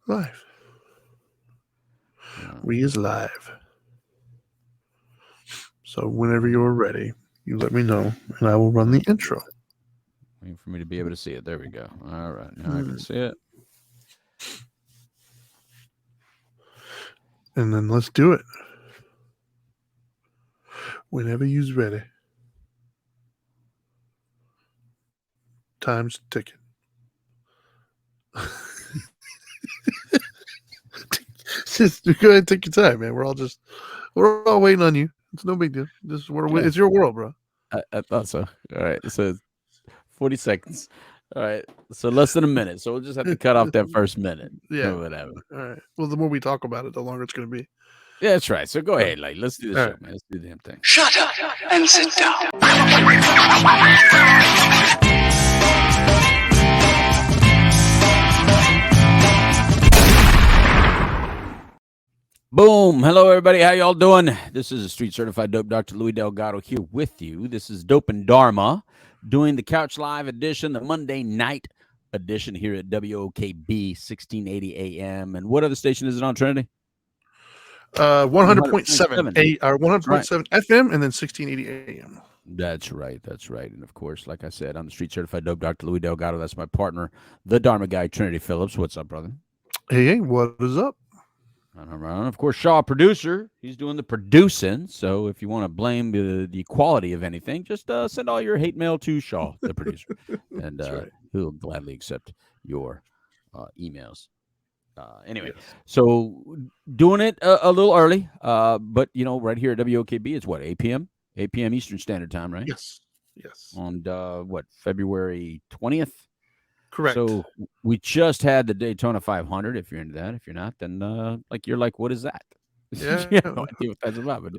Live. We is live. So whenever you're ready, you let me know, and I will run the intro. Waiting for me to be able to see it. There we go. All right, now I can see it. And then let's do it. Whenever you's ready. Time's ticking. Just go ahead and take your time, man. We're all waiting on you. It's no big deal. It's your world, bro. I thought so. All right, so 40 seconds. All right, so less than a minute. So we'll just have to cut off that first minute. Yeah, whatever. All right. Well, the more we talk about it, the longer it's going to be. Yeah, that's right. So go ahead, let's do the show, man. Let's do the damn thing. Shut up and sit down. Boom. Hello, everybody. How y'all doing? This is a street certified dope Dr. Louis Delgado here with you. This is Dope and Dharma doing the Couch Live edition, the Monday night edition here at WOKB 1680 AM. And what other station is it on, Trinity? 100.7 or 100.7 FM and then 1680 AM. That's right. That's right. And of course, like I said, I'm the street certified dope Dr. Louis Delgado. That's my partner, the Dharma guy, Trinity Phillips. What's up, brother? Hey, what is up? And of course, Shaw, producer. He's doing the producing. So if you want to blame the quality of anything, just send all your hate mail to Shaw, the producer, and right. He'll gladly accept your emails. Anyway, So doing it a little early, but right here at WOKB, it's what, 8 p.m. Eastern Standard Time, right? Yes. On February 20th. Correct. So we just had the Daytona 500. If you're into that, if you're not, then you're like, what is that? Yeah, you have no idea what that's about. But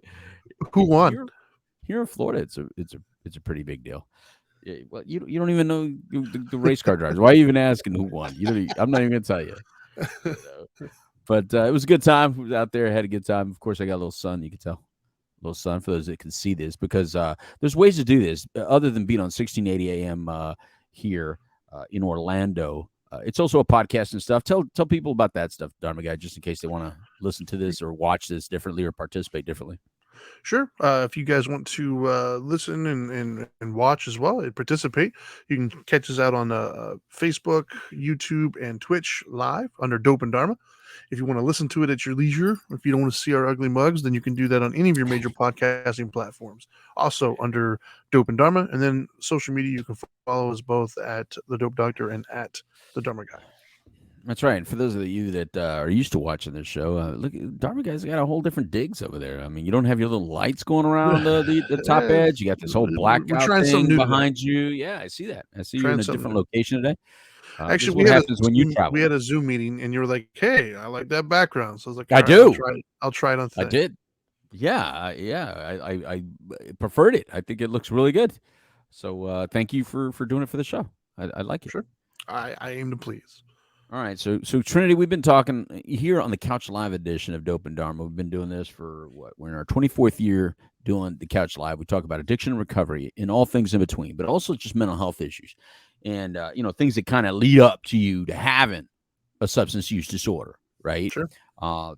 who won? Here in Florida, it's a pretty big deal. Yeah, well, you don't even know the race car drivers. Why are you even asking who won? I'm not even gonna tell you. But it was a good time. We was out there, had a good time. Of course, I got a little sun. You can tell, a little sun for those that can see this, because there's ways to do this other than being on 1680 AM here in Orlando. It's also a podcast and stuff. Tell people about that stuff, Dharma guy, just in case they want to listen to this or watch this differently or participate differently. Sure. If you guys want to listen and watch as well and participate, you can catch us out on Facebook, YouTube, and Twitch live under Dope and Dharma. If you want to listen to it at your leisure, if you don't want to see our ugly mugs, then you can do that on any of your major podcasting platforms. Also under Dope and Dharma. And then social media, you can follow us both at The Dope Doctor and at The Dharma Guy. That's right. And for those of you that are used to watching this show, look, Dharma guy's got a whole different digs over there. I mean, you don't have your little lights going around the top edge. You got this whole blackout thing behind you. Yeah, I see that. I see you in a different location today. Actually, what happens when you travel. We had a Zoom meeting, and you were like, "Hey, I like that background." So I was like, "I do. I'll try it on today." I did. Yeah. I preferred it. I think it looks really good. So thank you for doing it for the show. I like it. Sure. I aim to please. All right, so Trinity, we've been talking here on the Couch Live edition of Dope and Dharma. We've been doing this for we're in our 24th year doing the Couch Live. We talk about addiction and recovery and all things in between, but also just mental health issues and things that kind of lead up to you to having a substance use disorder, right? Sure.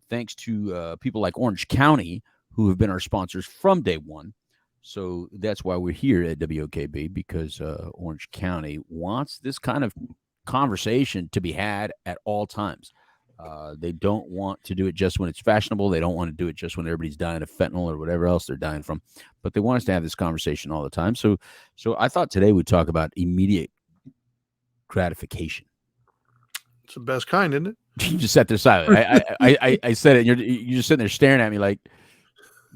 Thanks to people like Orange County, who have been our sponsors from day one. So that's why we're here at WOKB, because Orange County wants this kind of conversation to be had at all times. They don't want to do it just when it's fashionable. They don't want to do it just when everybody's dying of fentanyl or whatever else they're dying from, but they want us to have this conversation all the time. So I thought today we'd talk about immediate gratification. It's the best kind, isn't it? You just sat there silent. I said it, and you're just sitting there staring at me like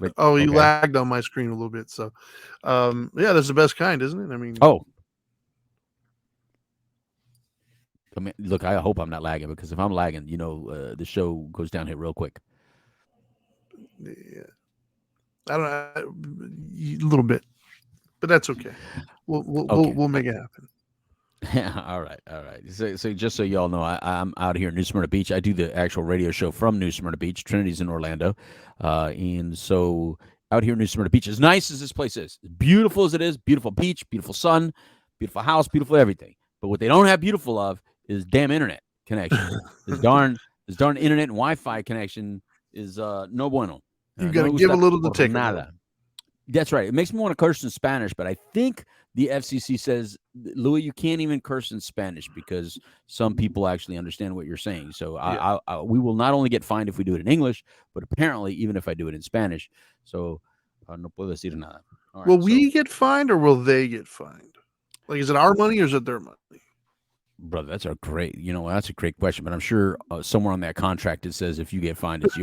you lagged on my screen a little bit. So that's the best kind, isn't it? I mean, I mean, look, I hope I'm not lagging, because if I'm lagging, the show goes downhill real quick. Yeah, I don't know, a little bit, but that's okay. We'll make it happen. Yeah, all right. So just so y'all know, I'm out here in New Smyrna Beach. I do the actual radio show from New Smyrna Beach. Trinity's in Orlando, and so out here in New Smyrna Beach, as nice as this place is, as beautiful as it is, beautiful beach, beautiful sun, beautiful house, beautiful everything. But what they don't have beautiful of is damn internet connection. This darn This darn internet and Wi-Fi connection is no bueno. You No got to me give a gusta little to por take a nada. little. That's right. It makes me want to curse in Spanish, but I think the FCC says, Louis, you can't even curse in Spanish because some people actually understand what you're saying. So Yeah. we will not only get fined if we do it in English, but apparently even if I do it in Spanish. So no puedo decir nada. All right, Will we get fined or will they get fined? Like, is it our money or is it their money? brother, that's a great question. But I'm sure somewhere on that contract it says if you get fined, it's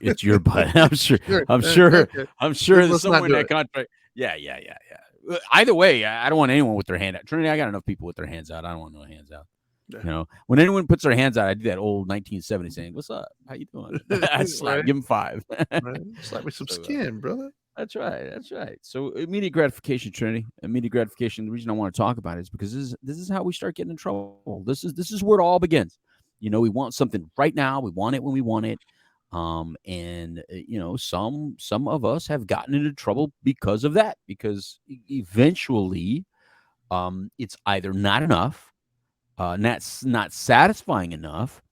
it's your butt. I'm sure. Sure. I'm sure. Okay. I'm sure Then there's let's not somewhere in do that it. contract. Yeah. Either way, I don't want anyone with their hand out. Trinity, I got enough people with their hands out. I don't want no hands out. Yeah. You know, when anyone puts their hands out, I do that old 1970 saying, "What's up? How you doing?" I slap, Right. give them 5. Right. Slap me some So, skin, brother. That's right. So immediate gratification, Trinity. Immediate gratification. The reason I want to talk about it is because this is how we start getting in trouble. This is where it all begins. You know, we want something right now. We want it when we want it. And you know, some of us have gotten into trouble because of that. Because eventually, it's either not enough, not satisfying enough,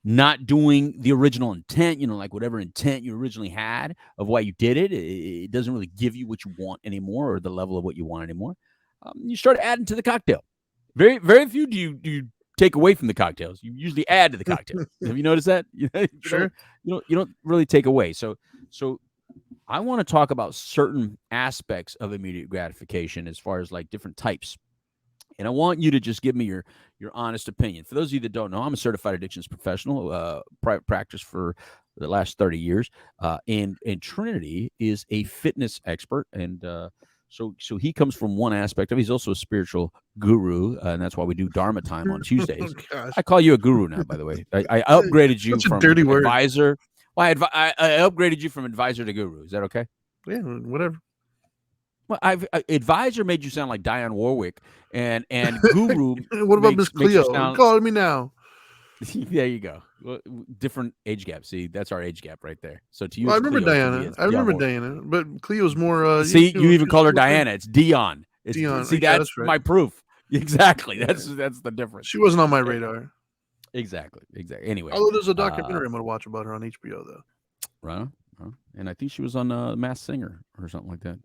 not doing the original intent, you know, like whatever intent you originally had of why you did it, it doesn't really give you what you want anymore or the level of what you want anymore. You start adding to the cocktail. Very, very few do you take away from the cocktails. You usually add to the cocktail. Have you noticed that? Sure. You don't really take away. So I want to talk about certain aspects of immediate gratification as far as like different types. And I want you to just give me your honest opinion. For those of you that don't know, I'm a certified addictions professional, private practice for the last 30 years. And Trinity is a fitness expert. And so he comes from one aspect of it. He's also a spiritual guru. And that's why we do Dharma time on Tuesdays. Oh, gosh. I call you a guru now, by the way. I upgraded you Such a from dirty word. advisor. Well, I upgraded you from advisor to guru. Is that okay? Yeah, whatever. Well, advisor made you sound like Dionne Warwick, and guru. What about Miss makes you Cleo? sound- Call me now. There you go. Well, different age gap. See, that's our age gap right there. So to you, Well, I it's remember Cleo, to me, Diana. it's I remember Dionne Warwick. Diana, but Cleo's more. See, you even she's call her more- Diana. It's Dion. It's Dion. See, Yeah, that's right. my proof. Exactly. Yeah. That's the difference. She wasn't on my radar. Exactly. Anyway, Although there's a documentary I'm going to watch about her on HBO, though. right. And I think she was on Masked Singer or something like that.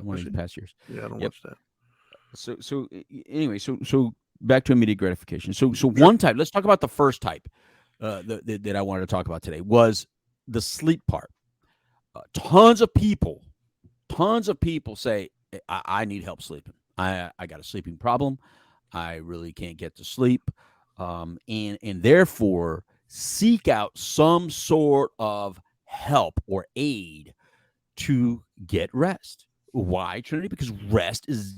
One of these past years. Yeah, I don't Yep. watch that. So anyway, so back to immediate gratification. So one type. Let's talk about the first type that I wanted to talk about today was the sleep part. Tons of people say I need help sleeping. I got a sleeping problem. I really can't get to sleep, and therefore seek out some sort of help or aid to get rest. Why, Trinity? Because rest is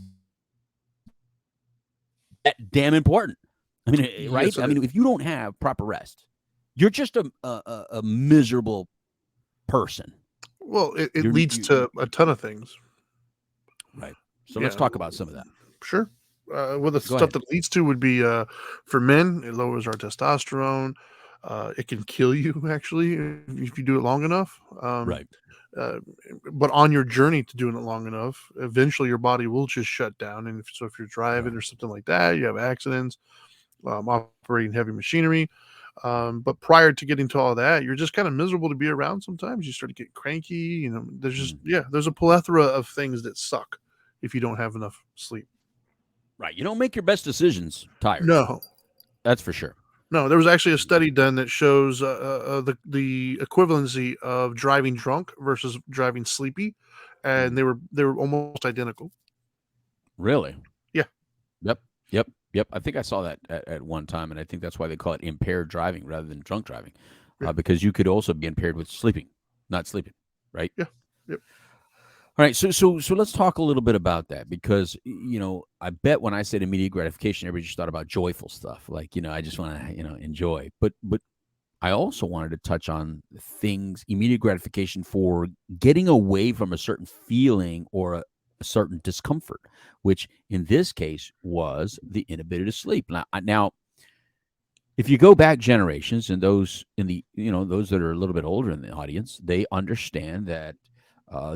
damn important. I mean, Yes, right? it I mean, is. if you don't have proper rest, you're just a miserable person. Well, it You're- leads you- to a ton of things. Right. So let's Yeah. talk about some of that. Sure. Well, the Go stuff ahead. that it leads to would be for men, it lowers our testosterone. It can kill you, actually, if you do it long enough. Right. But on your journey to doing it long enough, eventually your body will just shut down. And so if you're driving or something like that, you have accidents, operating heavy machinery. But prior to getting to all that, you're just kind of miserable to be around sometimes. You start to get cranky. You know, there's just, there's a plethora of things that suck if you don't have enough sleep. Right. You don't make your best decisions tired. No. That's for sure. No, there was actually a study done that shows the equivalency of driving drunk versus driving sleepy, and they were almost identical. Really? Yeah. Yep. I think I saw that at one time, and I think that's why they call it impaired driving rather than drunk driving, Yeah. because you could also be impaired with not sleeping, right? Yeah. Yep. All right, so let's talk a little bit about that because I bet when I said immediate gratification, everybody just thought about joyful stuff, like I just want to enjoy. But I also wanted to touch on things, immediate gratification for getting away from a certain feeling or a certain discomfort, which in this case was the inability to sleep. Now, if you go back generations, and those those that are a little bit older in the audience, they understand that.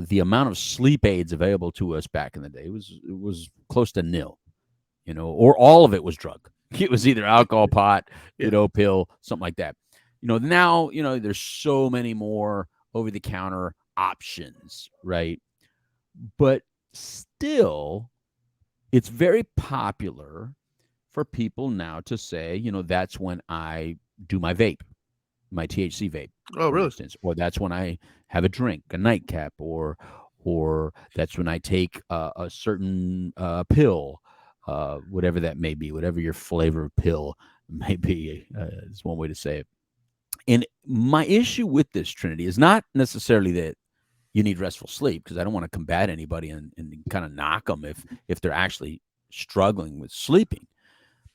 The amount of sleep aids available to us back in the day was close to nil, or all of it was drug. It was either alcohol, pot, pill, something like that. Now, there's so many more over the counter options, right? But still, it's very popular for people now to say, that's when I do my vape, my THC vape, Oh, for really? instance, or that's when I have a drink, a nightcap, or that's when I take a certain pill, whatever that may be, whatever your flavor of pill may be, is one way to say it. And my issue with this, Trinity, is not necessarily that you need restful sleep, because I don't want to combat anybody and kind of knock them if they're actually struggling with sleeping.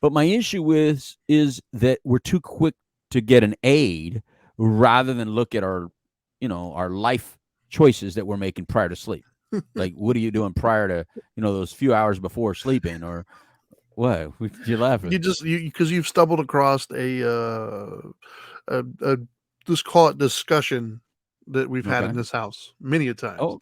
But my issue is that we're too quick to get an aid rather than look at our life choices that we're making prior to sleep. Like, what are you doing prior to those few hours before sleeping, or what? You're laughing. Because you've stumbled across a let's call it discussion that we've had Okay. in this house many a times. Oh,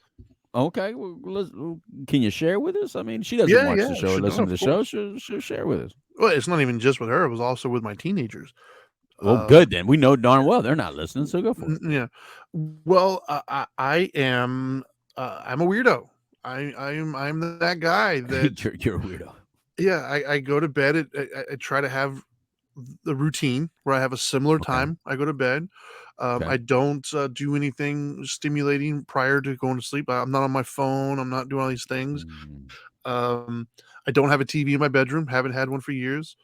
okay. Well, can you share with us? I mean, she doesn't Yeah, watch yeah, the show or no, listen to of the show. course. She'll share with us. Well, it's not even just with her; it was also with my teenagers. Well, Uh, good then. We know darn well they're not listening, so go for it. yeah. Well, I am. I'm a weirdo. I'm that guy that. You're a weirdo. Yeah, I go to bed. I try to have the routine where I have a similar Okay. time I go to bed. Okay. I don't do anything stimulating prior to going to sleep. I'm not on my phone. I'm not doing all these things. Mm. Um, I don't have a TV in my bedroom. Haven't had one for years.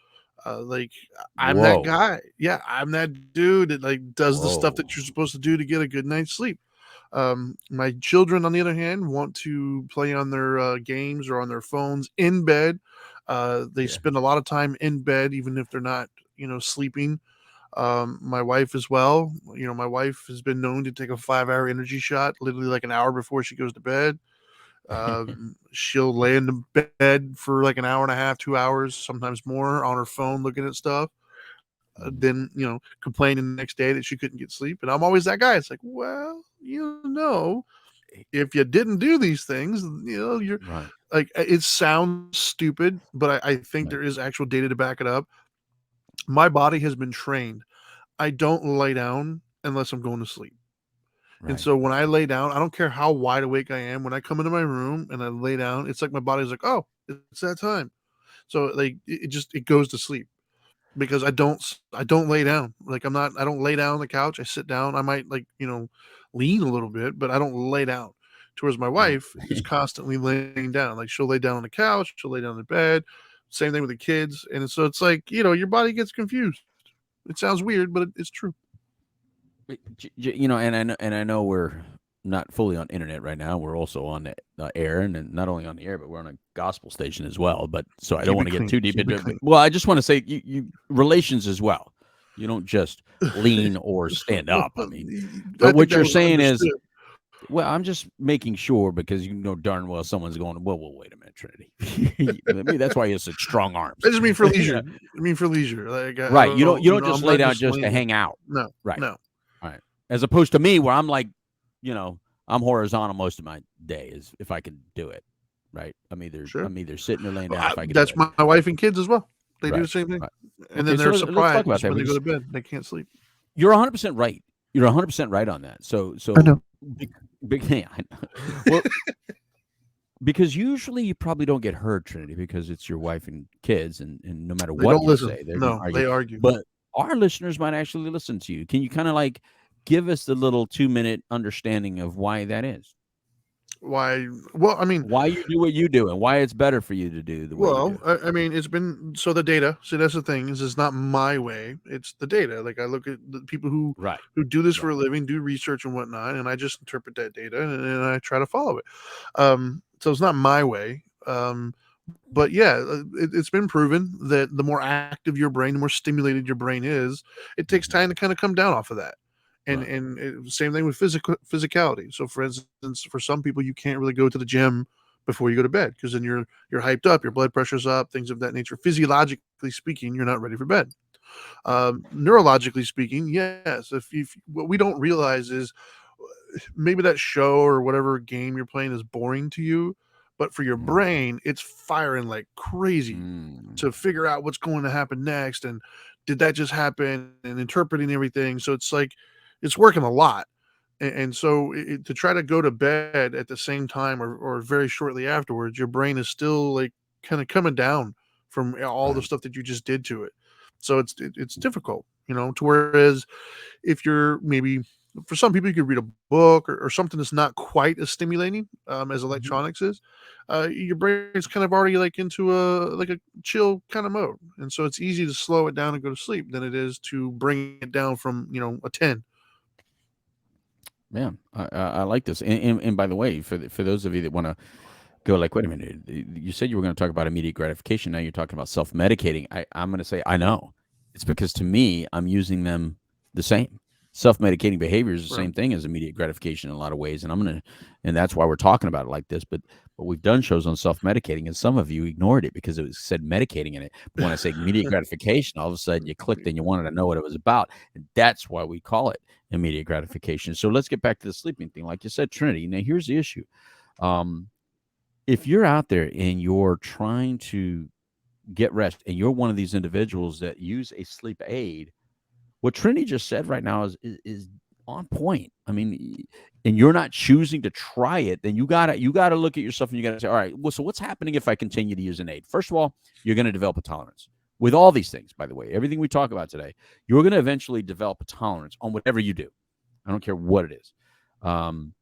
Like I'm that Whoa. guy. Yeah, I'm that dude that like does the stuff that you're Whoa. supposed to do to get a good night's sleep. My children, on the other hand, want to play on their games or on their phones in bed. They Yeah. spend a lot of time in bed, even if they're not, sleeping. My wife as well. My wife has been known to take a 5-hour energy shot, literally like an hour before she goes to bed. She'll lay in the bed for like an hour and a half, 2 hours, sometimes more, on her phone looking at stuff. Mm. Then complaining the next day that she couldn't get sleep, and I'm always that guy. It's like, well, if you didn't do these things, you're Right. like, it sounds stupid, but I think Right. there is actual data to back it up. My body has been trained. I don't lay down unless I'm going to sleep. And Right. so when I lay down, I don't care how wide awake I am. When I come into my room and I lay down, it's like my body's like, oh, it's that time. So like it goes to sleep because I don't lay down. Like I don't lay down on the couch. I sit down. I might like, lean a little bit, but I don't lay down. Towards my Right. wife is constantly laying down. Like she'll lay down on the couch, she'll lay down in the bed. Same thing with the kids. And so it's like, your body gets confused. It sounds weird, but it's true. And I know we're not fully on internet right now. We're also on the air, and not only on the air, but we're on a gospel station as well. But so I don't Keep want it to get clean. too deep Keep into it it. But, clean. well, I just want to say you relations as well. You don't just lean or stand Well, up. I mean, I but think what that you're was saying is, understood. well, I'm just making sure, because you know darn well someone's going, well, wait a minute, Trinity. I mean, that's why you have such strong arms. I just mean for Yeah. leisure. I mean for leisure. Like I Right. You don't don't, you don't just I'm lay not down just just to laying there. hang out. No, Right. no. All right. As opposed to me, where I'm like, I'm horizontal most of my day, is if I can do it. Right. Sure. I'm either sitting or laying down if I can do That's it. my wife and kids as well. They do the Right. same thing. Right. And Okay. then So they're let's talk about surprised that, when they go because to bed. They can't sleep. you're 100% right. You're 100% right on that. So I so know. big yeah, I know. Well, because usually you probably don't get heard, Trinity, because it's your wife and kids, and no matter They what don't you listen. say, they're going to No, argue. they argue. But our listeners might actually listen to you. Can you kind of like give us the little 2-minute understanding of why that is? Why? Well, I mean, Why you do what you do, and why it's better for you to do the way you do. it's been so the data. So that's the thing is, it's not my way. It's the data. Like I look at the people who Right. do this for Right. a living, do research and whatnot, and I just interpret that data and I try to follow it. So it's not my way. But yeah, it's been proven that the more active your brain, the more stimulated your brain is, it takes Mhm. time to kind of come down off of that. And Right. same thing with physicality. So for instance, for some people, you can't really go to the gym before you go to bed because then you're hyped up, your blood pressure's up, things of that nature. Physiologically speaking, you're not ready for bed. Neurologically speaking, yes. If what we don't realize is maybe that show or whatever game you're playing is boring to you, but for your Mm. brain, it's firing like crazy Mm. to figure out what's going to happen next and did that just happen, and interpreting everything. So it's like it's working a lot. And so to try to go to bed at the same time or very shortly afterwards, your brain is still like kind of coming down from all the Right. stuff that you just did to it. So it's difficult, to whereas if you're maybe for some people you could read a book or something that's not quite as stimulating as Mhm. electronics is, your brain's kind of already like into a chill kind of mode, and so it's easy to slow it down and go to sleep than it is to bring it down from a 10. Man, I like this. And by the way, for those of you that want to go like, wait a minute, you said you were going to talk about immediate gratification. Now you're talking about self medicating. I'm going to say I know. It's because to me, I'm using them the same. Self medicating behavior is the Right. same thing as immediate gratification in a lot of ways, and and that's why we're talking about it like this. But we've done shows on self medicating, and some of you ignored it because it was said medicating in it. But when I say immediate gratification, all of a sudden you clicked and you wanted to know what it was about, and that's why we call it immediate gratification. So let's get back to the sleeping thing, like you said, Trinity. Now here's the issue. Um, if you're out there and you're trying to get rest and you're one of these individuals that use a sleep aid, what Trinity just said right now is on point. I mean, and you're not choosing to try it, then you gotta look at yourself and you gotta say, all right, well, so what's happening if I continue to use an aid? First of all, you're gonna develop a tolerance. With all these things, by the way, everything we talk about today, you're gonna eventually develop a tolerance on whatever you do. I don't care what it is. Um,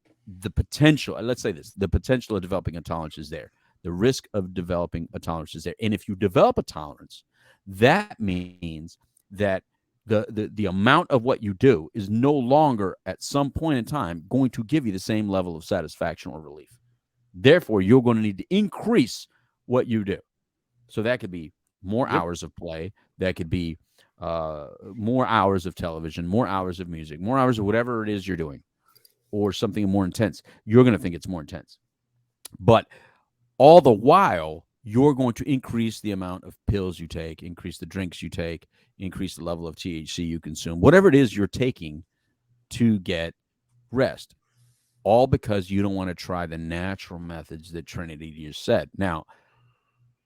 the potential, let's say this, the potential of developing a tolerance is there. The risk of developing a tolerance is there. And if you develop a tolerance, that means that the amount of what you do is no longer at some point in time going to give you the same level of satisfaction or relief. Therefore, you're going to need to increase what you do. So that could be more Yep. hours of play. That could be more hours of television, more hours of music, more hours of whatever it is you're doing, or something more intense. You're going to think it's more intense. But all the while, you're going to increase the amount of pills you take, increase the drinks you take, increase the level of THC you consume, whatever it is you're taking to get rest, all because you don't want to try the natural methods that Trinity just said. Now,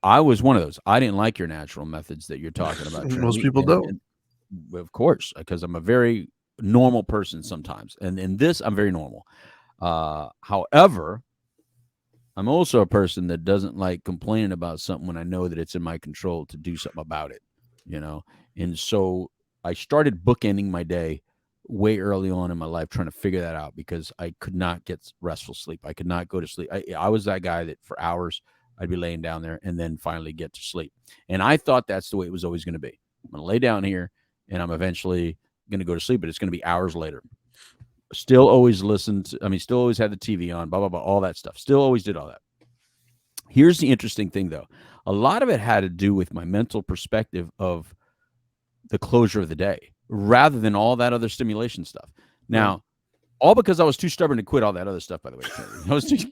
I was one of those. I didn't like your natural methods that you're talking about, Most Trinity. people don't. And of course, because I'm a very normal person sometimes. And in this, I'm very normal. However, I'm also a person that doesn't like complaining about something when I know that it's in my control to do something about it, you know? And so I started bookending my day way early on in my life trying to figure that out because I could not get restful sleep. I could not go to sleep. I was that guy that for hours I'd be laying down there and then finally get to sleep. And I thought that's the way it was always going to be. I'm going to lay down here and I'm eventually going to go to sleep, but it's going to be hours later. Still always still always had the TV on, blah, blah, blah, all that stuff. Still always did all that. Here's the interesting thing, though. A lot of it had to do with my mental perspective of the closure of the day rather than all that other stimulation stuff. Right. Now, all because I was too stubborn to quit all that other stuff, by the way.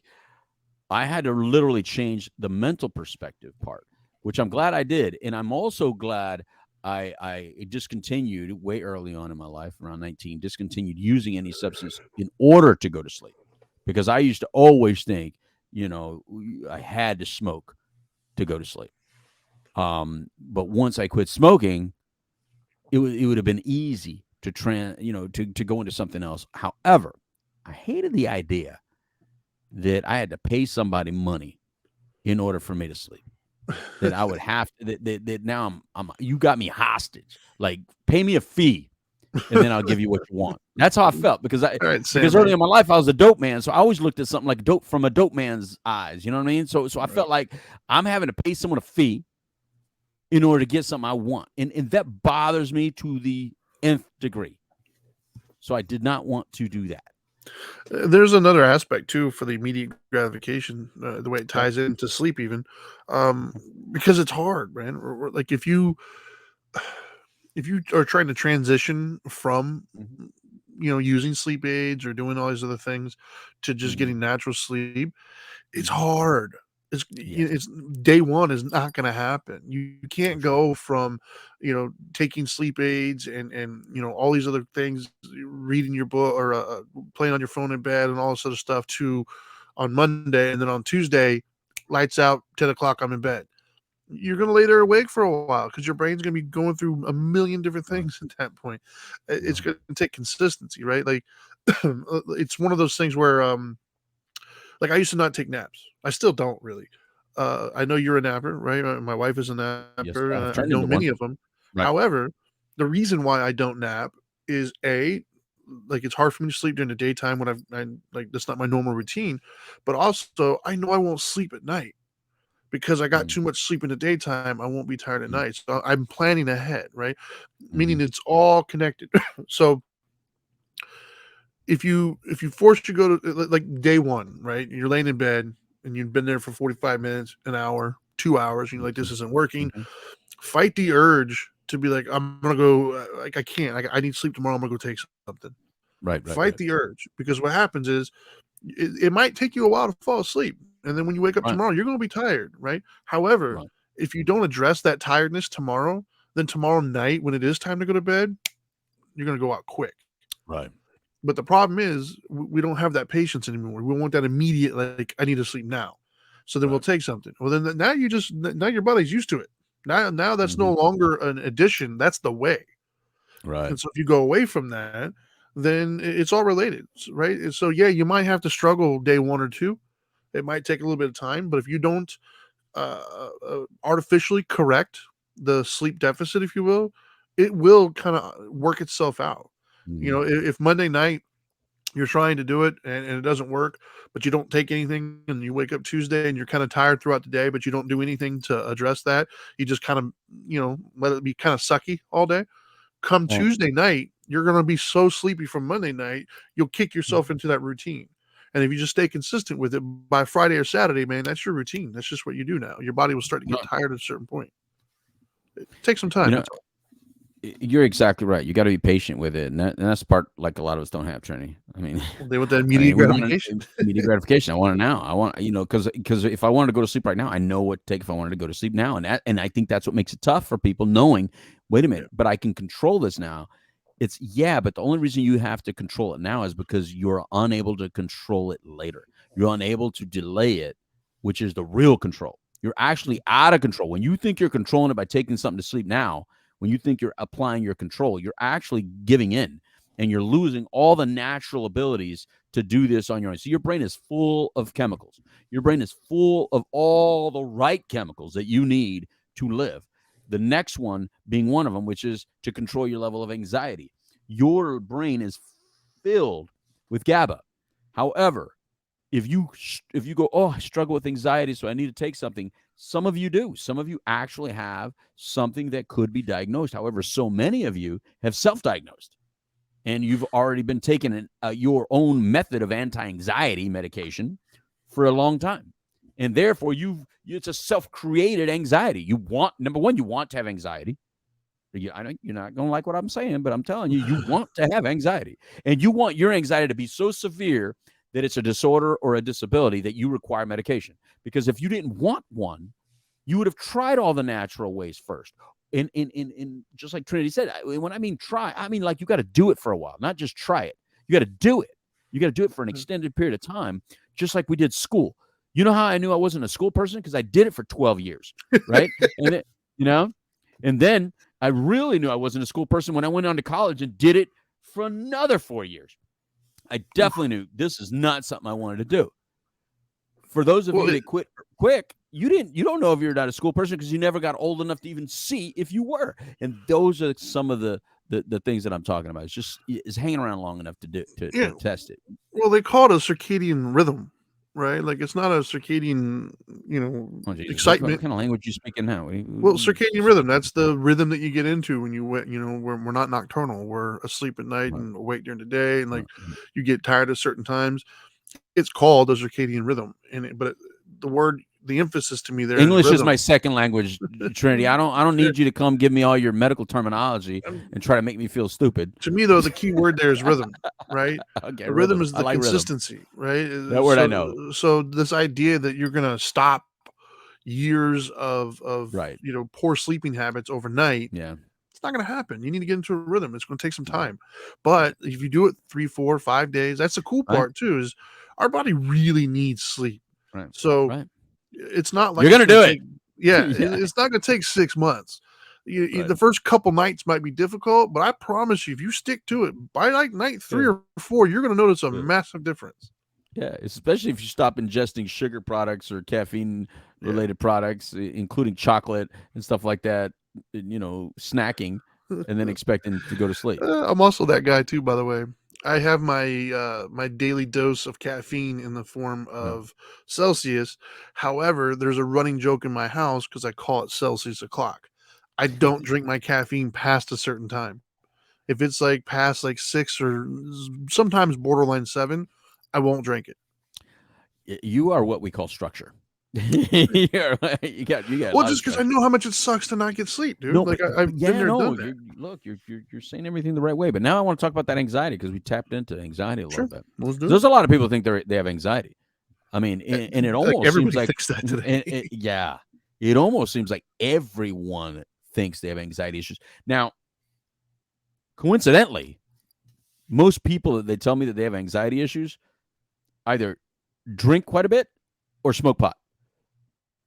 I had to literally change the mental perspective part, which I'm glad I did. And I'm also glad I discontinued way early on in my life, around 19, discontinued using any substance in order to go to sleep. Because I used to always think, I had to smoke to go to sleep. But once I quit smoking, it would have been easy to to go into something else. However, I hated the idea that I had to pay somebody money in order for me to sleep. That I would have to, that now I'm you got me hostage. Like pay me a fee and then I'll give you what you want. That's how I felt because All right, because Sandman. early in my life I was a dope man, so I always looked at something like dope from a dope man's eyes. You know what I mean? So I Right. felt like I'm having to pay someone a fee in order to get something I want, and that bothers me to the nth degree. So I did not want to do that. There's another aspect too for the immediate gratification, the way it Okay. ties into sleep, even um, because it's hard, man. Like if you are trying to transition from Mhm. using sleep aids or doing all these other things to just Mhm. getting natural sleep, it's Mhm. hard. Yes. It's day one is not going to happen. You For can't sure. go from taking sleep aids and all these other things, reading your book or playing on your phone in bed and all this other stuff to on Monday, and then on Tuesday, lights out, 10 o'clock, I'm in bed. you're going to lay there awake for a while because your brain's going to be going through a million different things at that point. It's going to take consistency, right? Like it's one of those things where like I used to not take naps. I still don't really. I know you're a napper, right? My wife is a napper. Yes, And I've I turned know into many one. of them. Right. However, the reason why I don't nap is like it's hard for me to sleep during the daytime when I like that's not my normal routine. But also, I know I won't sleep at night because I got Mm, too much sleep in the daytime. I won't be tired at mm, night. So I'm planning ahead, right? Meaning mhm. it's all connected. So if you force to go to like day one, right? You're laying in bed and you've been there for 45 minutes, an hour, 2 hours, and you're like, this Mhm, isn't working. mhm. Fight the urge to be like, I'm gonna go. Like I can't. I need sleep tomorrow. I'm gonna go take something. Right, right, Fight right, the urge because what happens is it might take you a while to fall asleep, and then when you wake up right, tomorrow, you're gonna be tired, right? However, right, if you don't address that tiredness tomorrow, then tomorrow night when it is time to go to bed, you're gonna go out quick. right. But the problem is we don't have that patience anymore. We want that immediate, like I need to sleep now. So then we'll Right. take something. Well, then now your body's used to it. Now that's no Mhm. longer an addition. That's the way. Right. And so if you go away from that, then it's all related, right? And so yeah, you might have to struggle day one or two. It might take a little bit of time, but if you don't artificially correct the sleep deficit, if you it will kind of work itself out. You know, Mhm. if Monday night you're trying to do it and it doesn't work, but you don't take anything and you wake up Tuesday and you're kind of tired throughout the day, but you don't do anything to address that. You just kind of, let it be kind of sucky all day. Come Right. Tuesday night, you're going to be so sleepy from Monday night, you'll kick yourself into that routine. And if you just stay consistent with it by Friday or Saturday, man, that's your routine. That's just what you do now. Your body will start to get No, tired at a certain point. It takes some you time. know, That's all. you're exactly right. You gotta be patient with it, and that's the part like a lot of us don't have, Trinity. I mean They want that I immediate mean, we want gratification. immediate gratification. I want it now. I want because if I wanted to go to sleep right now, I know what to take if I wanted to go to sleep now, and I think that's what makes it tough for people knowing, wait a Yeah. minute, but I can control this now. It's yeah, but the only reason you have to control it now is because you're unable to control it later. You're unable to delay it, which is the real control. You're actually out of control. When you think you're controlling it by taking something to sleep now, when you think you're applying your control, you're actually giving in and you're losing all the natural abilities to do this on your own. So your brain is full of chemicals. Your brain is full of all the right chemicals that you need to live. The next one being one of them, which is to control your level of anxiety. Your brain is filled with GABA. However, if you go, oh, I struggle with anxiety, so I need to take something. Some of you do. Some of you actually have something that could be diagnosed. However, so many of you have self-diagnosed, and you've already been taking your own method of anti-anxiety medication for a long time, and therefore it's a self-created anxiety. You want number one, you want to have anxiety. I know you're not going to like what I'm saying, but I'm telling you, you want to have anxiety, and you want your anxiety to be so severe that it's a disorder or a disability that you require medication. Because if you didn't want one, you would have tried all the natural ways first. In just like Trinity said, when I mean try, I mean like you got to do it for a while, not just try it. You got to do it. You got to do it for an extended period of time, just like we did school. You know how I knew I wasn't a school person? Because I did it for 12 years, right? And it, you know, and then I really knew I wasn't a school person when I went on to college and did it for another 4 years. I definitely knew this is not something I wanted to do. For those of Well, you that quit quick, you don't know if you're not a school person because you never got old enough to even see if you were. And those are some of the things that I'm talking about. It's just is hanging around long enough to do yeah. to test it. Well, they call it a circadian rhythm, right? Like it's not a circadian, Oh Jesus, what excitement. kind of language you speaking now? Well, circadian rhythm, that's the rhythm that you get into when we're not nocturnal. We're asleep at night Right, and awake during the day, and like right. you get tired at certain times. It's called a circadian rhythm, the emphasis to me there is English is rhythm. my second language, Trinity. I don't Yeah, need you to come give me all your medical terminology um, and try to make me feel stupid. to me though, the key word there is rhythm, right? Okay, The rhythm rhythm. is I the like rhythm. consistency, right? That word I know. So this idea that you're gonna stop years of Right. poor sleeping habits overnight, Yeah. it's not going to happen. You need to get into a rhythm. It's going to take some time, but if you do it 3, 4, 5 days, that's the cool Right. part too. Is our body really needs sleep, Right. so Right. it's not like You're it's gonna going do to it. take. Yeah, Yeah. it's not gonna take 6 months. Right. The first couple nights might be difficult, but I promise you, if you stick to it, by like night 3 Yeah. or 4, you're gonna notice a Yeah. massive difference. Yeah, especially if you stop ingesting sugar products or caffeine Yeah. related products, including chocolate and stuff like that, snacking and then expecting to go to sleep. I'm also that guy too, by the way. I have my daily dose of caffeine in the form Yeah. of Celsius. However, there's a running joke in my house because I call it Celsius o'clock. I don't drink my caffeine past a certain time. If it's like past like 6 or sometimes borderline 7, I won't drink it. You are what we call structure. You got a Well, lot of just because I structure. know how much it sucks to not get sleep, dude. No, Like but I've been yeah, there, no, done that. you're saying everything the right way. But now I want to talk about that anxiety because we tapped into anxiety a little Sure, bit. let's do it. There's a lot of people think they have anxiety. I mean, and it Like almost seems everybody like, thinks that today. yeah, it almost seems like everyone thinks they have anxiety issues. Now, coincidentally, most people that they tell me that they have anxiety issues either drink quite a bit or smoke pot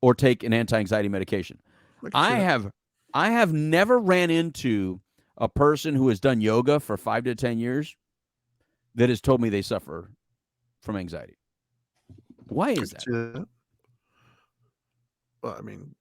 or take an anti-anxiety medication. I can see that. I have never ran into a person who has done yoga for 5 to 10 years that has told me they suffer from anxiety. Why I is can that? see that. Well, I mean,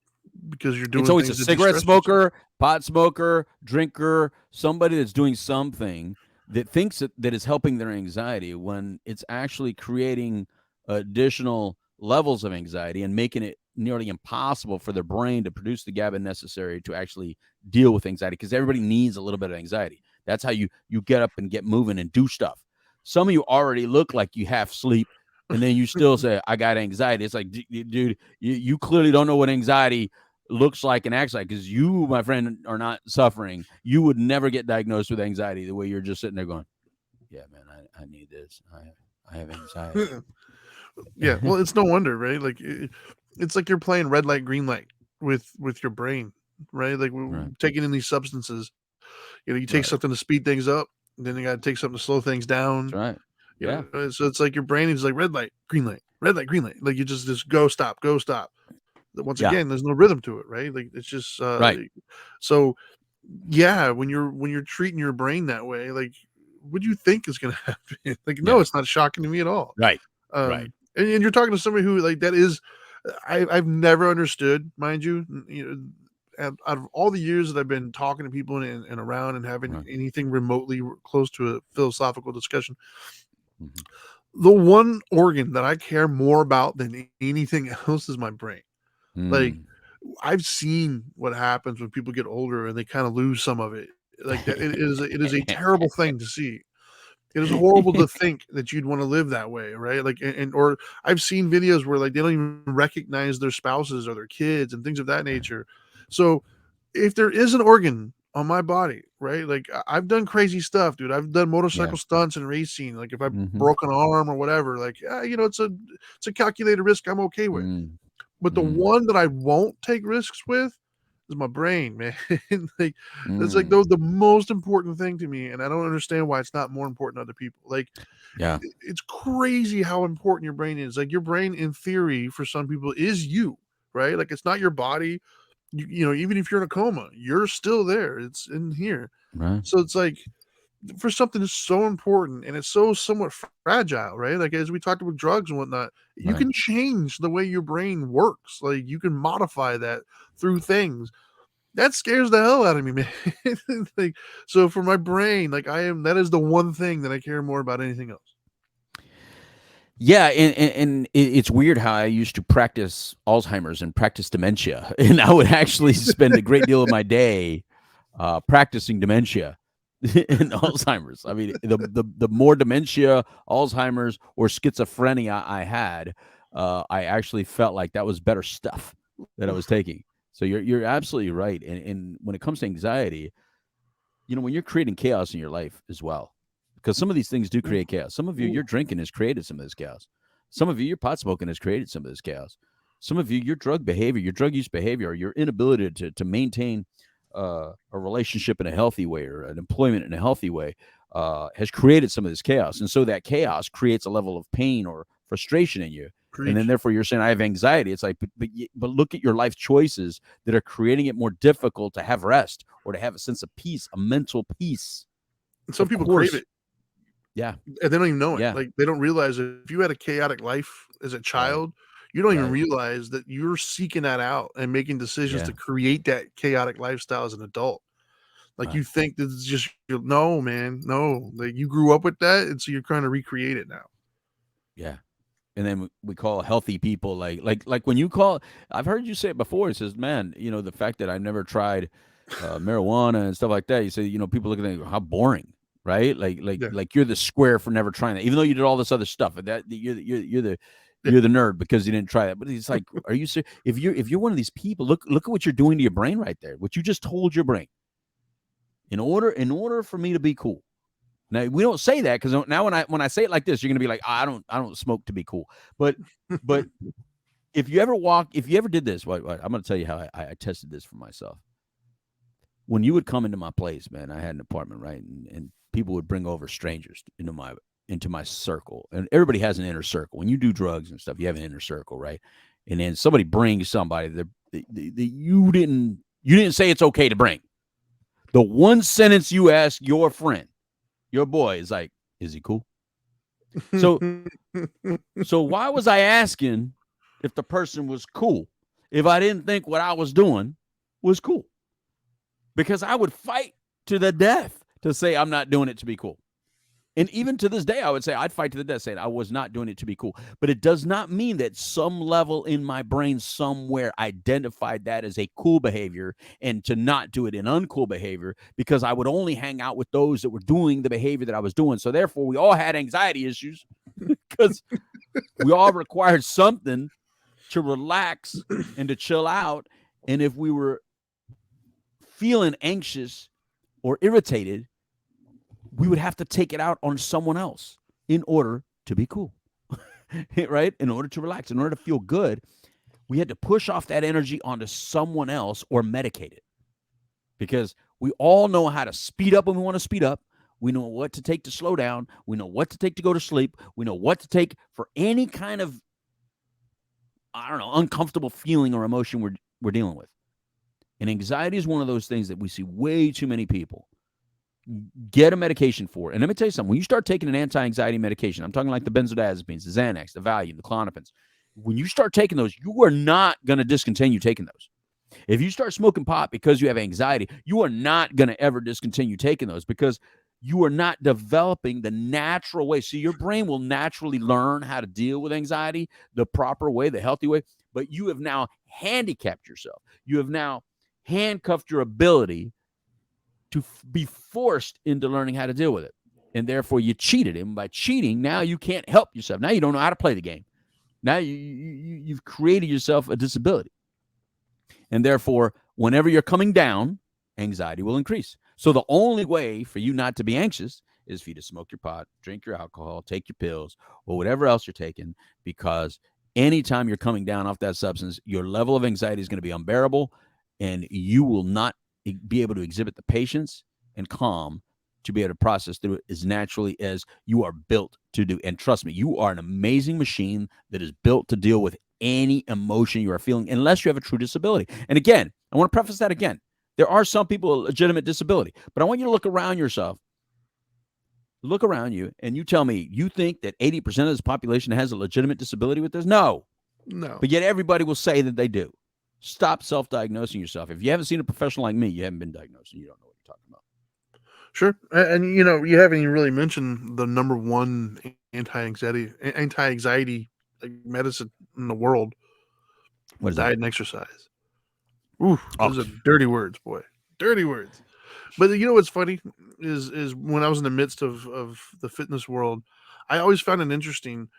because you're doing It's always a things to cigarette de-stress yourself. smoker, pot smoker, drinker, somebody that's doing something that thinks that is helping their anxiety when it's actually creating additional levels of anxiety and making it nearly impossible for their brain to produce the GABA necessary to actually deal with anxiety, because everybody needs a little bit of anxiety. That's how you get up and get moving and do stuff. Some of you already look like you half sleep, and then you still say, I got anxiety. It's like, dude, you clearly don't know what anxiety looks like and acts like, because you, my friend, are not suffering. You would never get diagnosed with anxiety the way you're just sitting there going, yeah, man, I need this. I have anxiety. Yeah, well, it's no wonder, right? Like it's like you're playing red light, green light with your brain, right? Like Right. taking in these substances. You take Right. something to speed things up, and then you got to take something to slow things down. That's right. Yeah. So it's like your brain is like red light, green light, red light, green light. Like you just go stop, go stop. Once Yeah. again, there's no rhythm to it, right? Like it's just Right. So yeah, when you're treating your brain that way, like what do you think is going to happen? Like no, Yeah. it's not shocking to me at all. Right. Right. And you're talking to somebody who like that is I've never understood, mind you, out of all the years that I've been talking to people and around and having Right. anything remotely close to a philosophical discussion, Mm-hmm. the one organ that I care more about than anything else is my brain. Like I've seen what happens when people get older and they kind of lose some of it. Like that, it is a terrible thing to see. It is horrible to think that you'd want to live that way, right? Like, or I've seen videos where like they don't even recognize their spouses or their kids and things of that nature. So, if there is an organ on my body, right? Like I've done crazy stuff, dude. I've done motorcycle stunts and racing. Like if I broke an arm or whatever, like it's a calculated risk I'm okay with. But the one that I won't take risks with is my brain, man. Like it's like the most important thing to me, and I don't understand why it's not more important to other people. Like, Yeah. it's crazy how important your brain is. Like your brain, in theory, for some people, is you, right? Like it's not your body. Even if you're in a coma, you're still there. It's in here. Right. So it's like for something that's so important and it's so somewhat fragile, right? Like as we talked about drugs and whatnot, you can change the way your brain works. Like you can modify that through things. That scares the hell out of me, man. Like, so for my brain, like that is the one thing that I care more about anything else. Yeah, and it's weird how I used to practice Alzheimer's and practice dementia, and I would actually spend a great deal of my day practicing dementia and Alzheimer's. I mean, the more dementia, Alzheimer's, or schizophrenia I had, I actually felt like that was better stuff that I was taking. So you're absolutely right. And when it comes to anxiety, when you're creating chaos in your life as well, because some of these things do create chaos. Some of you, your drinking has created some of this chaos. Some of you, your pot smoking has created some of this chaos. Some of you, your drug behavior, your drug use behavior, or your inability to maintain a relationship in a healthy way or an employment in a healthy way has created some of this chaos. And so that chaos creates a level of pain or frustration in you. And then Preach. therefore you're saying I have anxiety. It's like, but look at your life choices that are creating it more difficult to have rest or to have a sense of peace, a mental peace. And some Of people crave course. it. Yeah. And they don't even know it. Yeah. Like, they don't realize if you had a chaotic life as a child, you don't even Right. realize that you're seeking that out and making decisions Yeah. to create that chaotic lifestyle as an adult. Like, Right. you think this is just no, man, no. Like, you grew up with that, and so you're trying to recreate it now. Yeah. And then we call healthy people like when you call, I've heard you say it before. It says, man, the fact that I've never tried marijuana and stuff like that. You say, people look at it, how boring, right? Yeah. Like you're the square for never trying that, even though you did all this other stuff. And that you're the Yeah. you're the nerd because you didn't try that. But it's like, are you serious? If you're one of these people, look at what you're doing to your brain right there. What you just told your brain. In order for me to be cool. Now we don't say that because now when I say it like this, you're gonna be like, I don't smoke to be cool. But if you ever did this, I'm gonna tell you how I tested this for myself. When you would come into my place, man, I had an apartment, right, and people would bring over strangers into my circle, and everybody has an inner circle. When you do drugs and stuff, you have an inner circle, right? And then somebody brings somebody that you didn't say it's okay to bring. The one sentence you ask your friend, your boy, is like, is he cool? So why was I asking if the person was cool if I didn't think what I was doing was cool? Because I would fight to the death to say I'm not doing it to be cool. And even to this day, I would say I'd fight to the death saying I was not doing it to be cool. But it does not mean that some level in my brain somewhere identified that as a cool behavior and to not do it in uncool behavior, because I would only hang out with those that were doing the behavior that I was doing. So therefore, we all had anxiety issues because we all required something to relax and to chill out. And if we were feeling anxious or irritated, we would have to take it out on someone else in order to be cool, right? In order to relax, in order to feel good, we had to push off that energy onto someone else or medicate it, because we all know how to speed up when we want to speed up. We know what to take to slow down. We know what to take to go to sleep. We know what to take for any kind of, uncomfortable feeling or emotion we're dealing with. And anxiety is one of those things that we see way too many people get a medication for. And let me tell you something. When you start taking an anti-anxiety medication, I'm talking like the benzodiazepines, the Xanax, the Valium, the Klonopins. When you start taking those, you are not going to discontinue taking those. If you start smoking pot because you have anxiety, you are not going to ever discontinue taking those, because you are not developing the natural way. So your brain will naturally learn how to deal with anxiety the proper way, the healthy way. But you have now handicapped yourself. You have now handcuffed your ability to be forced into learning how to deal with it. And therefore you cheated him. By cheating, now you can't help yourself. Now you don't know how to play the game. Now you've created yourself a disability. And therefore, whenever you're coming down, anxiety will increase. So the only way for you not to be anxious is for you to smoke your pot, drink your alcohol, take your pills, or whatever else you're taking, because anytime you're coming down off that substance, your level of anxiety is going to be unbearable, and you will not be able to exhibit the patience and calm to be able to process through it as naturally as you are built to do. And trust me, you are an amazing machine that is built to deal with any emotion you are feeling, unless you have a true disability. And again, I want to preface that again. There are some people with legitimate disability, but I want you to look around yourself. Look around you, and you tell me you think that 80% of this population has a legitimate disability with this? No. But yet everybody will say that they do. Stop self-diagnosing yourself. If you haven't seen a professional like me, you haven't been diagnosed, and you don't know what you're talking about. Sure. And you haven't even really mentioned the number one anti-anxiety medicine in the world. What is diet that? and exercise. Ooh, those are dirty words, boy. Dirty words. But what's funny is when I was in the midst of the fitness world, I always found it interesting.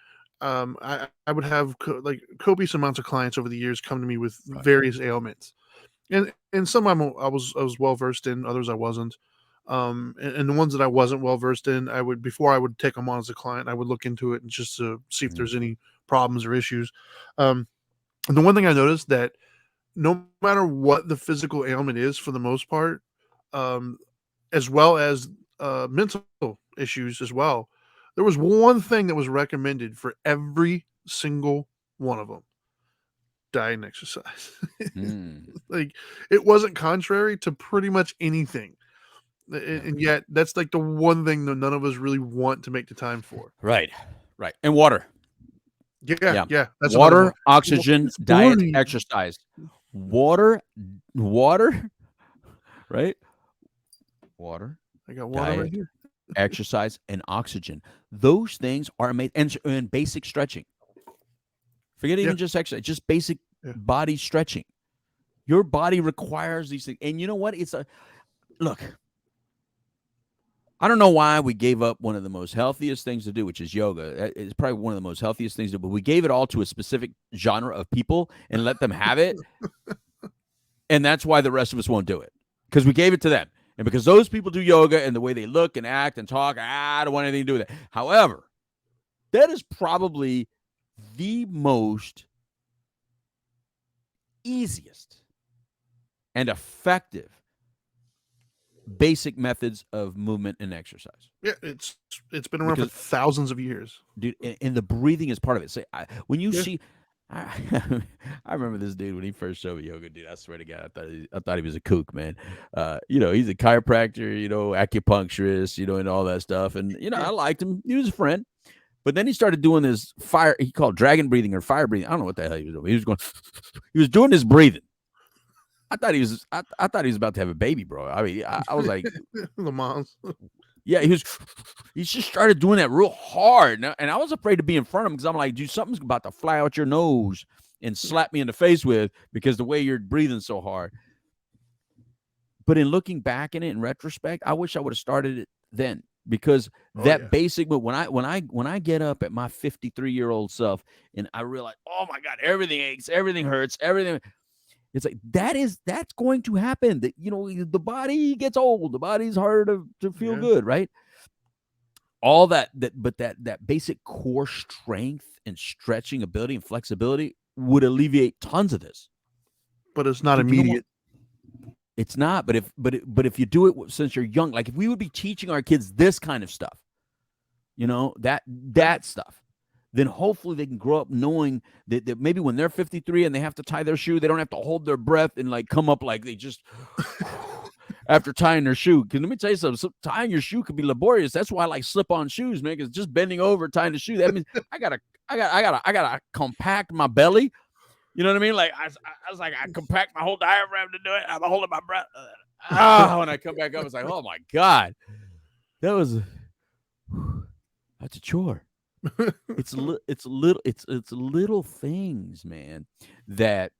I would have copious amounts of clients over the years come to me with various ailments, and some I was well versed in, others I wasn't. And the ones that I wasn't well versed in, before I would take them on as a client, I would look into it and just to see if there's any problems or issues. And the one thing I noticed that no matter what the physical ailment is, for the most part, as well as mental issues as well, there was one thing that was recommended for every single one of them. Diet and exercise. Mm. Like, it wasn't contrary to pretty much anything. And yet that's like the one thing that none of us really want to make the time for. Right. And water. Yeah. That's another Water, one. oxygen, It's diet, boring. exercise. Water, right? Water, I got water right diet, here. exercise, and oxygen. Those things are amazing. And basic stretching. Forget even just exercise, just basic body stretching. Your body requires these things. And you know what? Look, I don't know why we gave up one of the most healthiest things to do, which is yoga. It's probably one of the most healthiest things to do, but we gave it all to a specific genre of people and let them have it. And that's why the rest of us won't do it, because we gave it to them. And because those people do yoga and the way they look and act and talk, I don't want anything to do with that. However, that is probably the most easiest and effective basic methods of movement and exercise. Yeah, it's been around for thousands of years, dude. And the breathing is part of it. Say, when you see, I remember this dude when he first showed me yoga, dude. I swear to God, I thought he was a kook, man. He's a chiropractor, acupuncturist, and all that stuff. And I liked him. He was a friend. But then he started doing this fire. He called dragon breathing or fire breathing. I don't know what the hell he was doing. He was doing this breathing. I thought he was about to have a baby, bro. I mean, I was like, the moms. Yeah, he just started doing that real hard. And I was afraid to be in front of him because I'm like, dude, something's about to fly out your nose and slap me in the face with, because the way you're breathing so hard. But in looking back in it, in retrospect, I wish I would have started it then, because basic, but when I get up at my 53-year-old self and I realize, oh my God, everything aches, everything hurts, everything. It's like that's going to happen. That the body gets old, the body's harder to feel good, right? All that basic core strength and stretching ability and flexibility would alleviate tons of this. But it's not immediate. It's not. But if you do it since you're young, like if we would be teaching our kids this kind of stuff, that stuff, then hopefully they can grow up knowing that maybe when they're 53 and they have to tie their shoe, they don't have to hold their breath and like come up like they just after tying their shoe. Because let me tell you something, tying your shoe could be laborious. That's why I like slip-on shoes, man, because just bending over, tying the shoe, that means I gotta compact my belly. You know what I mean? Like I was like, I compact my whole diaphragm to do it. I'm holding my breath. When I come back up, it's like, oh my God, that's a chore. It's little things, man, that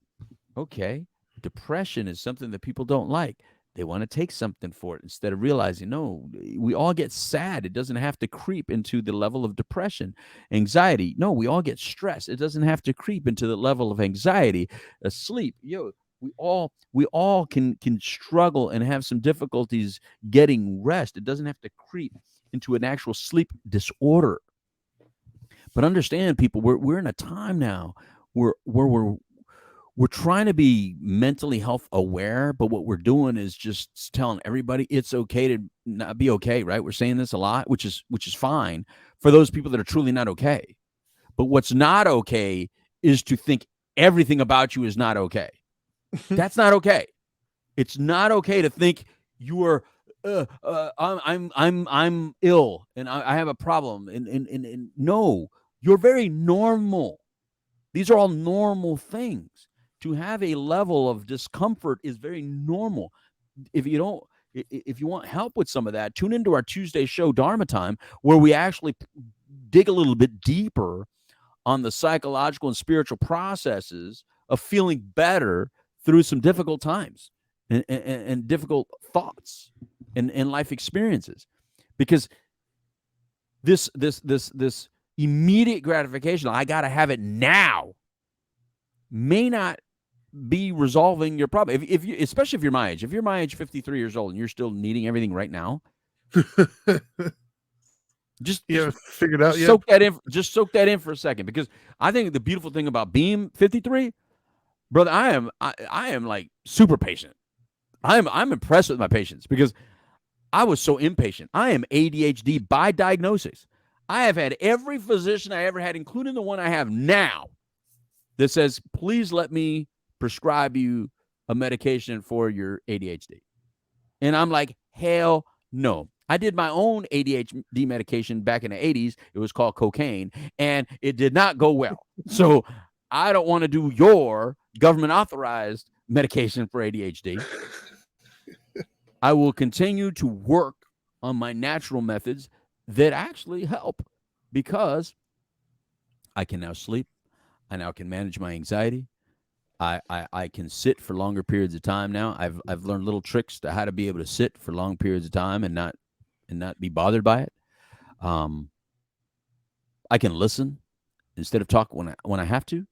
depression is something that people don't like. They want to take something for it instead of realizing, no, we all get sad. It doesn't have to creep into the level of depression, anxiety. No, we all get stressed. It doesn't have to creep into the level of anxiety, sleep. We all can struggle and have some difficulties getting rest. It doesn't have to creep into an actual sleep disorder. But understand, people, we're in a time now where we're trying to be mentally health aware, but what we're doing is just telling everybody it's okay to not be okay, right? We're saying this a lot, which is fine for those people that are truly not okay. But what's not okay is to think everything about you is not okay. That's not okay. It's not okay to think you are I'm ill and I have a problem. And no, you're very normal. These are all normal things. To have a level of discomfort is very normal. If you want help with some of that, tune into our Tuesday show, Dharma Time, where we actually dig a little bit deeper on the psychological and spiritual processes of feeling better through some difficult times and difficult thoughts and life experiences. Because this immediate gratification, I got to have it now, may not be resolving your problem. If you, especially if you're my age, 53 years old and you're still needing everything right now, just figure it out. Soak that in. Just soak that in for a second, because I think the beautiful thing about being 53, brother, I am like super patient. I'm impressed with my patience, because I was so impatient. I am ADHD by diagnosis. I have had every physician I ever had, including the one I have now, that says, please let me prescribe you a medication for your ADHD. And I'm like, hell no. I did my own ADHD medication back in the 80s. It was called cocaine, and it did not go well. So I don't want to do your government authorized medication for ADHD. I will continue to work on my natural methods that actually help, because I can now sleep. I now can manage my anxiety. I can sit for longer periods of time now. I've learned little tricks to how to be able to sit for long periods of time and not be bothered by it. Um, I can listen instead of talk when I have to,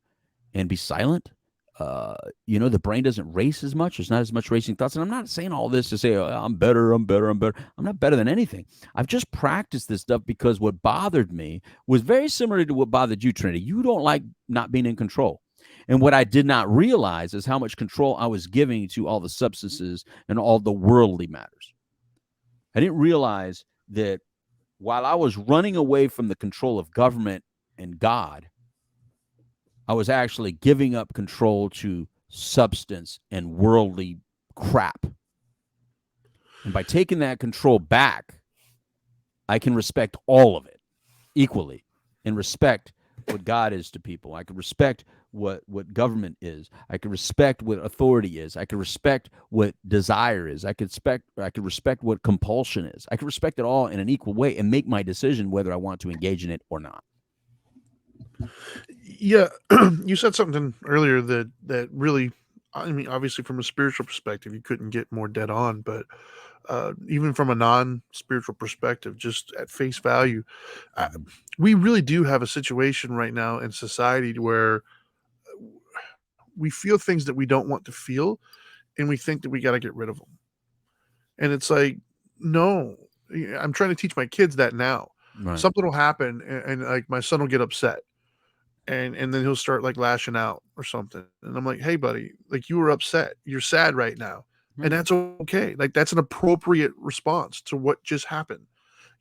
and be silent. The brain doesn't race as much. There's not as much racing thoughts. And I'm not saying all this to say, oh, I'm better. I'm not better than anything. I've just practiced this stuff because what bothered me was very similar to what bothered you, Trinity. You don't like not being in control. And what I did not realize is how much control I was giving to all the substances and all the worldly matters. I didn't realize that while I was running away from the control of government and God, I was actually giving up control to substance and worldly crap. And by taking that control back, I can respect all of it equally and respect what God is to people. I can respect what government is. I can respect what authority is. I can respect what desire is. I can respect what compulsion is. I can respect it all in an equal way and make my decision whether I want to engage in it or not. Yeah, you said something earlier that really, I mean, obviously from a spiritual perspective, you couldn't get more dead on, but even from a non-spiritual perspective, just at face value, uh, we really do have a situation right now in society where we feel things that we don't want to feel, and we think that we got to get rid of them. And it's like, no, I'm trying to teach my kids that now. Right. Something will happen, and like my son will get upset, and then he'll start like lashing out or something, and I'm like, hey buddy, like you were upset, you're sad right now, and that's okay. Like that's an appropriate response to what just happened.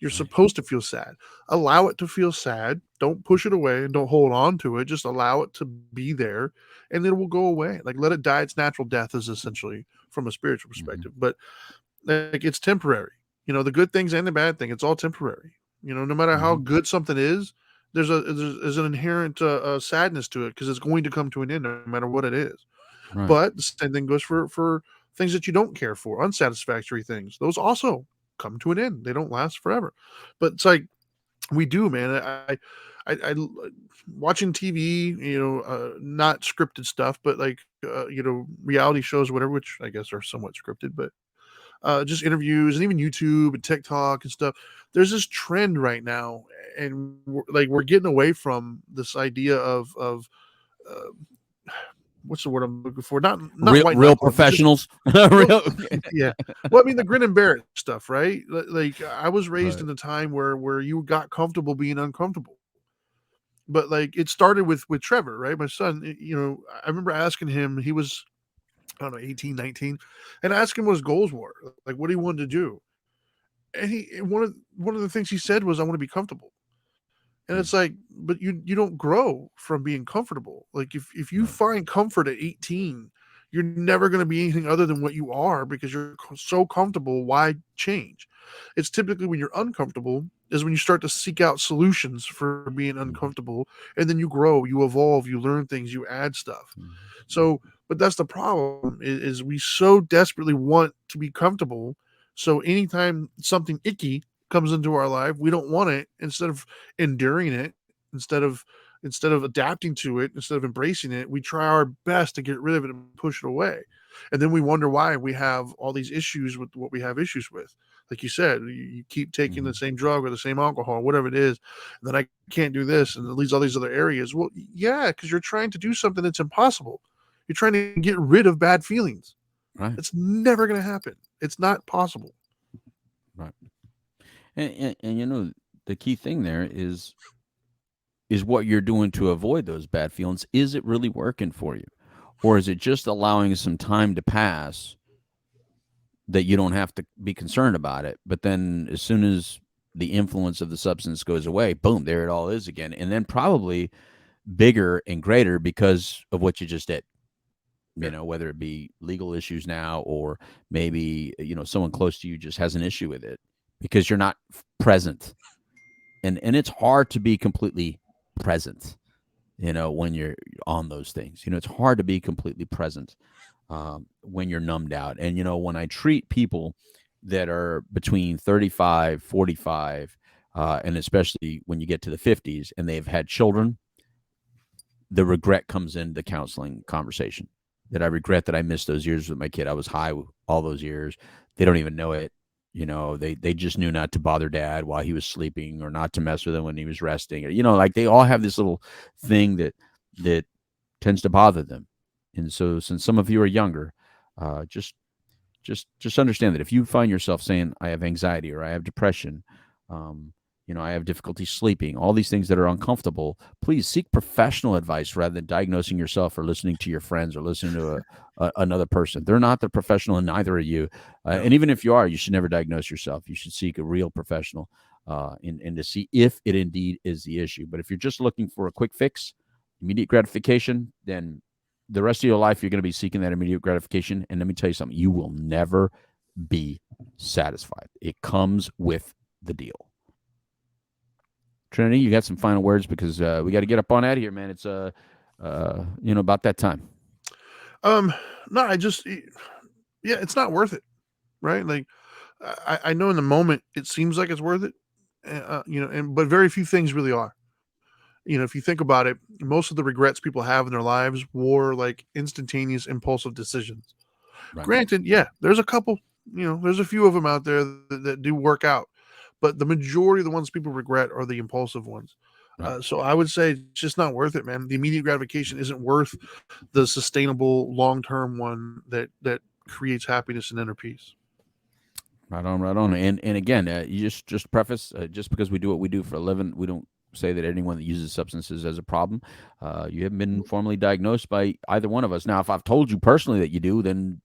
You're supposed to feel sad. Allow it to feel sad. Don't push it away and don't hold on to it. Just allow it to be there, and it will go away. Like let it die its natural death is essentially from a spiritual perspective. But like it's temporary. The good things and the bad thing, it's all temporary. No matter how good something is, there's an inherent sadness to it because it's going to come to an end no matter what it is. Right. But the same thing goes for things that you don't care for, unsatisfactory things. Those also come to an end. They don't last forever. But it's like we do, man. I watching TV, not scripted stuff, but like reality shows, whatever, which I guess are somewhat scripted, but just interviews and even YouTube and TikTok and stuff. There's this trend right now, and we're getting away from this idea of what's the word I'm looking for? Not real professionals. Real. Yeah. Well, I mean the grin and bear it stuff, right? Like I was raised in a time where you got comfortable being uncomfortable. But like it started with Trevor, right? My son, I remember asking him, he was, I don't know, 18, 19, and I asked him what his goals were, like what he wanted to do. And one of the things he said was, I want to be comfortable. And it's like, but you don't grow from being comfortable. Like if you find comfort at 18, you're never going to be anything other than what you are because you're so comfortable. Why change? It's typically when you're uncomfortable is when you start to seek out solutions for being uncomfortable, and then you grow, you evolve, you learn things, you add stuff. So, but that's the problem is we so desperately want to be comfortable. So anytime something icky comes into our life, we don't want it. Instead of enduring it, instead of adapting to it, instead of embracing it, we try our best to get rid of it and push it away. And then we wonder why we have all these issues with what we have issues with. Like you said, you keep taking the same drug or the same alcohol, whatever it is, and then I can't do this, and it leads all these other areas. Well, yeah, because you're trying to do something that's impossible. You're trying to get rid of bad feelings. Right. It's never going to happen. It's not possible. Right. And the key thing there is what you're doing to avoid those bad feelings. Is it really working for you? Or is it just allowing some time to pass that you don't have to be concerned about it? But then as soon as the influence of the substance goes away, boom, there it all is again. And then probably bigger and greater because of what you just did. Yeah. You know, whether it be legal issues now, or maybe, someone close to you just has an issue with it because you're not present. And it's hard to be completely present, when you're on those things. It's hard to be completely present when you're numbed out. And, when I treat people that are between 35, 45, and especially when you get to the 50s and they've had children, the regret comes in the counseling conversation, that I regret that I missed those years with my kid. I was high all those years. They don't even know it. They just knew not to bother dad while he was sleeping, or not to mess with him when he was resting. Like they all have this little thing that tends to bother them. And so, since some of you are younger, just understand that if you find yourself saying, I have anxiety, or I have depression, I have difficulty sleeping, all these things that are uncomfortable, please seek professional advice rather than diagnosing yourself or listening to your friends or listening to another person. They're not the professional, and neither are you. And even if you are, you should never diagnose yourself. You should seek a real professional and to see if it indeed is the issue. But if you're just looking for a quick fix, immediate gratification, then the rest of your life, you're going to be seeking that immediate gratification. And let me tell you something, you will never be satisfied. It comes with the deal. Trinity, you got some final words, because we got to get up on out of here, man. It's about that time. No, it's not worth it, right? Like, I know in the moment it seems like it's worth it, but very few things really are. If you think about it, most of the regrets people have in their lives were like instantaneous, impulsive decisions. Right. Granted, yeah, there's a couple, there's a few of them out there that do work out, but the majority of the ones people regret are the impulsive ones. Right. So I would say it's just not worth it, man. The immediate gratification isn't worth the sustainable, long-term one that creates happiness and inner peace. Right on. And again, you just preface, just because we do what we do for a living, we don't say that anyone that uses substances has a problem. You haven't been formally diagnosed by either one of us. Now, if I've told you personally that you do, then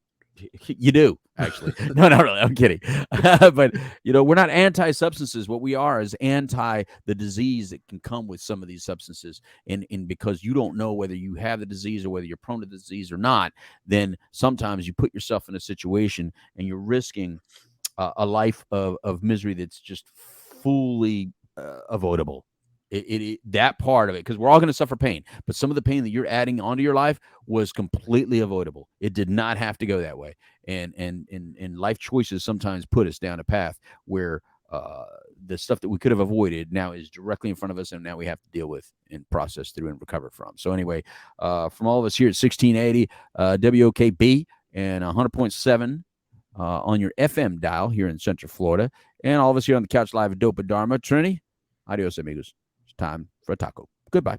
you do, actually. No, not really. I'm kidding. But, we're not anti-substances. What we are is anti the disease that can come with some of these substances. And because you don't know whether you have the disease or whether you're prone to the disease or not, then sometimes you put yourself in a situation and you're risking a life of misery that's just fully avoidable. That part of it, because we're all going to suffer pain, but some of the pain that you're adding onto your life was completely avoidable. It did not have to go that way. And life choices sometimes put us down a path where the stuff that we could have avoided now is directly in front of us, and now we have to deal with and process through and recover from. So anyway, from all of us here at 1680 WOKB and 100.7 on your FM dial here in Central Florida, and all of us here on the couch live at Dope and Dharma, Trini, adios amigos. It's time for a taco. Goodbye.